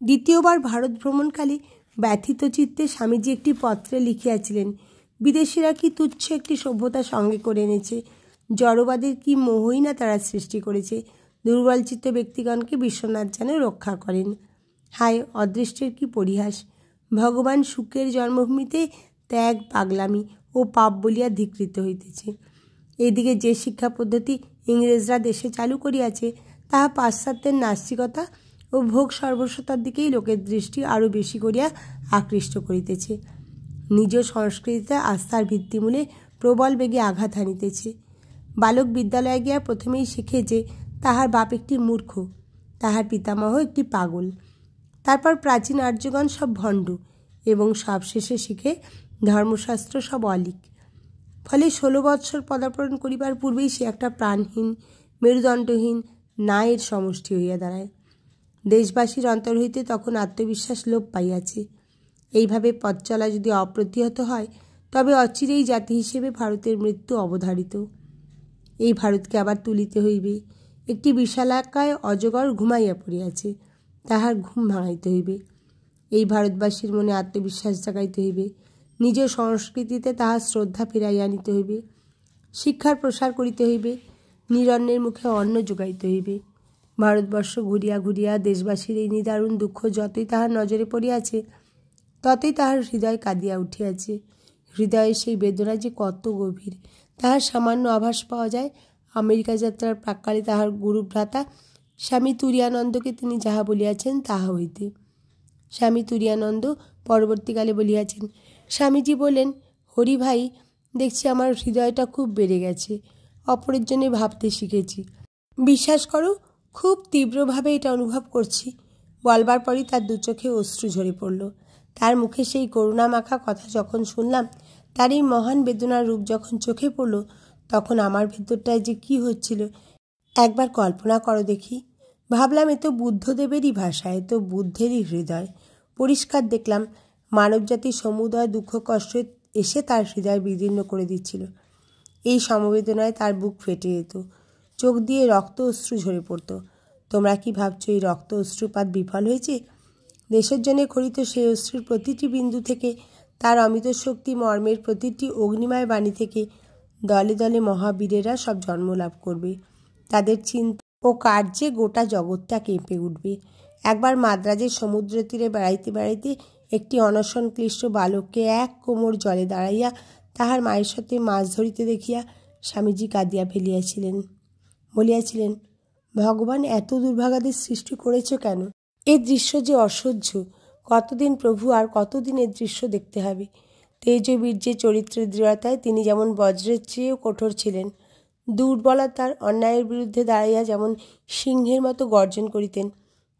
দ্বিতীয়বার ভারত ভ্রমণকালে ব্যথিত চিত্তে স্বামীজি একটি পত্রে লিখিয়াছিলেন, বিদেশিরা কি তুচ্ছ একটি সভ্যতা সঙ্গে করে এনেছে, জড়বাদের কি মোহই না তারা সৃষ্টি করেছে, দুর্বলচিত্ত ব্যক্তিগণকে বিশ্বনাথ যেন রক্ষা করেন। হায়, অদৃষ্টের কি পরিহাস! ভগবান সুখের জন্মভূমিতে ত্যাগ, পাগলামি ও পাপ বলিয়া ধিকৃত হইতেছে। এদিকে যে শিক্ষা পদ্ধতি ইংরেজরা দেশে চালু করিয়াছে, তাহা পাশ্চাত্যের নাস্তিকতা ও ভোগ সর্বস্বতার দিকেই লোকের দৃষ্টি আরও বেশি করিয়া আকৃষ্ট করিতেছে। নিজ সংস্কৃতিতে আস্থার ভিত্তিমূলে প্রবল বেগে আঘাত হানিতেছে। বালক বিদ্যালয়ে গিয়া প্রথমেই শিখে যে তাহার বাপ একটি মূর্খ, তাহার পিতামহ একটি পাগল। তারপর প্রাচীন আর্যগণ সব ভণ্ড এবং সবশেষে শিখে ধর্মশাস্ত্র সব অলিক। ফলে 16 বৎসর পদার্পণ করিবার পূর্বেই সে একটা প্রাণহীন, মেরুদণ্ডহীন নায়ের সমষ্টি হইয়া দাঁড়ায়। দেশবাসীর অন্তর হইতে তখন আত্মবিশ্বাস লোপ পাইয়াছে। এইভাবে পথ চলা যদি অপ্রতিহত হয়, তবে অচিরেই জাতি হিসেবে ভারতের মৃত্যু অবধারিত। এই ভারতকে আবার তুলিতে হইবে। একটি বিশালাকায় অজগর ঘুমাইয়া পড়িয়াছে, তাহার ঘুম ভাঙাইতে হইবে। এই ভারতবাসীর মনে আত্মবিশ্বাস জাগাইতে হইবে। নিজ সংস্কৃতিতে তাহার শ্রদ্ধা ফিরাইয়া আনিতে হইবে। শিক্ষার প্রসার করিতে হইবে। নিরন্নের মুখে অন্ন যোগাইতে হইবে। ভারতবর্ষ ঘুরিয়া ঘুরিয়া দেশবাসীর এই নিদারুণ দুঃখ যতই তাহার নজরে পড়িয়াছে, ততই তাহার হৃদয় কাঁদিয়া উঠিয়াছে। হৃদয়ে সেই বেদনা যে কত গভীর, তাহার সামান্য আভাস পাওয়া যায় আমেরিকা যাত্রার প্রাক্কালে তাহার গুরুভ্রাতা স্বামী তুরীয়ানন্দকে তিনি যাহা বলিয়াছেন তাহা হইতে। স্বামী তুরীয়ানন্দ পরবর্তীকালে বলিয়াছেন, স্বামীজি বলেন, হরি ভাই, দেখছি আমার হৃদয়টা খুব বেড়ে গেছে, অপরের জন্য ভাবতে শিখেছি। বিশ্বাস করো, খুব তীব্রভাবে এটা অনুভব করছি। বলবার পরই তার দু চোখে অশ্রু ঝরে পড়ল। তার মুখে সেই করুণা মাখা কথা যখন শুনলাম, তার এই মহান বেদনার রূপ যখন চোখে পড়ল, তখন আমার ভেতরটায় যে কি হচ্ছিল একবার কল্পনা করো দেখি। ভাবলাম, এ তো বুদ্ধদেবেরই ভাষা, এ তো বুদ্ধেরই হৃদয়। পরিষ্কার দেখলাম মানবজাতির সমুদয় দুঃখ কষ্ট এসে তার হৃদয় বিদীর্ণ করে দিচ্ছিল। এই সমবেদনায় তার বুক ফেটে যেত, চোখ দিয়ে রক্ত অশ্রু ঝরে পড়ত। তোমরা কি ভাবছো এই রক্ত অশ্রুপাত বিফল হয়েছে? দেশের জন্য খরিত সেই অশ্রুর প্রতিটি বিন্দু থেকে, তার অমিত শক্তি মর্মের প্রতিটি অগ্নিময় বাণী থেকে দলে দলে মহাবীরেরা সব জন্ম লাভ করবে। তাদের চিন্তা ও কার্যে গোটা জগৎটা কেঁপে উঠবে। একবার মাদ্রাজের সমুদ্র তীরে বেড়াইতে বেড়াইতে একটি অনশন ক্লিষ্ট বালককে এক কোমর জলে দাঁড়াইয়া তাহার মায়ের সাথে মাছ ধরিতে দেখিয়া স্বামীজি কাঁদিয়া ফেলিয়াছিলেন। বলিয়াছিলেন, ভগবান এত দুর্ভাগাদের সৃষ্টি করেছ কেন? এই দৃশ্য যে অসহ্য। কতদিন প্রভু, আর কতদিন এর দৃশ্য দেখতে হবে? তেজ বীর্যে চরিত্রের দৃঢ়তায় তিনি যেমন বজ্রের চেয়েও কঠোর ছিলেন, দুর্বলতার অন্যায়ের বিরুদ্ধে দাঁড়াইয়া যেমন সিংহের মতো গর্জন করিতেন,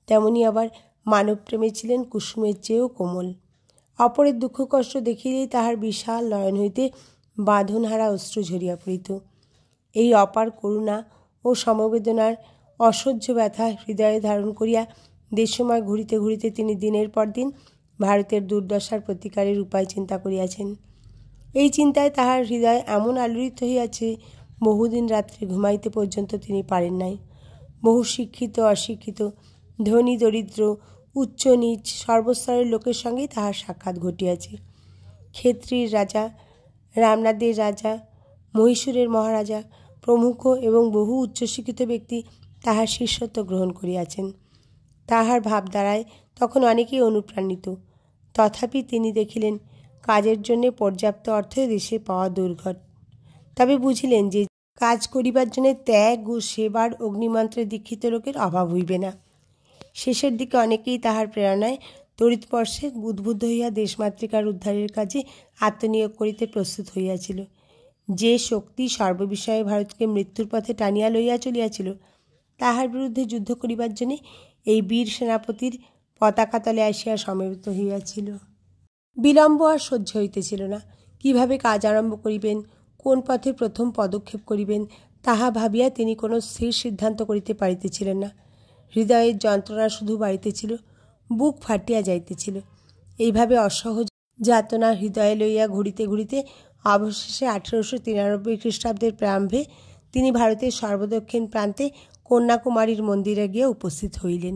তেমনি আবার মানবপ্রেমে ছিলেন কুসুমের চেয়েও কোমল। অপরের দুঃখ কষ্ট দেখিলেই তাহার বিশাল নয়ন হইতে বাঁধনহারা অশ্রু ঝরিয়া পড়িত। এই অপার করুণা ও সমবেদনার অসহ্য ব্যথা হৃদয়ে ধারণ করিয়া দেশময় ঘুরিতে ঘুরিতে তিনি দিনের পর দিন ভারতের দুর্দশার প্রতিকারের উপায় চিন্তা করিয়াছেন। এই চিন্তায় তাহার হৃদয় এমন আলোড়িত হইয়াছে, বহুদিন রাত্রে ঘুমাইতে পর্যন্ত তিনি পারেন নাই। বহু শিক্ষিত অশিক্ষিত, ধনী দরিদ্র, উচ্চ নীচ সর্বস্তরের লোকের সঙ্গেই তাহার সাক্ষাৎ ঘটিয়াছে। ক্ষেত্রীর রাজা, রামনাদের রাজা, মহীশূরের মহারাজা প্রমুখ এবং বহু উচ্চশিক্ষিত ব্যক্তি তাহার শিষ্যত্ব গ্রহণ করিয়াছেন। তাহার ভাবধারায় তখন অনেকেই অনুপ্রাণিত। তথাপি তিনি দেখিলেন কাজের জন্য পর্যাপ্ত অর্থ দেশে পাওয়া দুর্ঘট। তবে বুঝিলেন যে কাজ করিবার জন্য ত্যাগ ও সেবার অগ্নিমন্ত্রে দীক্ষিত লোকের অভাব হইবে না। শেষের দিকে অনেকেই তাহার প্রেরণায় তড়িৎস্পর্শে উদ্বুদ্ধ হইয়া দেশমাতৃকার উদ্ধারের কাজে আত্মনিয়োগ করিতে প্রস্তুত হইয়াছিল। যে শক্তি সর্ববিষয়ে ভারতকে মৃত্যুর পথে টানিয়া লইয়া চলিয়াছিল, তাহার বিরুদ্ধে যুদ্ধ করিবার জন্য এই বীর সেনাপতির পতাকা তলে আসিয়া সমবেত হইয়াছিল। বিলম্ব আর সহ্য হইতেছিল না। কিভাবে কাজ আরম্ভ করিবেন, কোন পথে প্রথম পদক্ষেপ করিবেন, তাহা ভাবিয়া তিনি কোনো স্থির সিদ্ধান্ত করিতে পারিতেছিলেন না। হৃদয়ের যন্ত্রণা শুধু বাড়িতেছিল, বুক ফাটিয়া যাইতেছিল। এইভাবে অসহজ যাতনা হৃদয়ে লইয়া ঘুরিতে ঘুরিতে অবশেষে 1893 খ্রিস্টাব্দের প্রারম্ভে তিনি ভারতের সর্বদক্ষিণ প্রান্তে কন্যাকুমারীর মন্দিরে গিয়ে উপস্থিত হইলেন।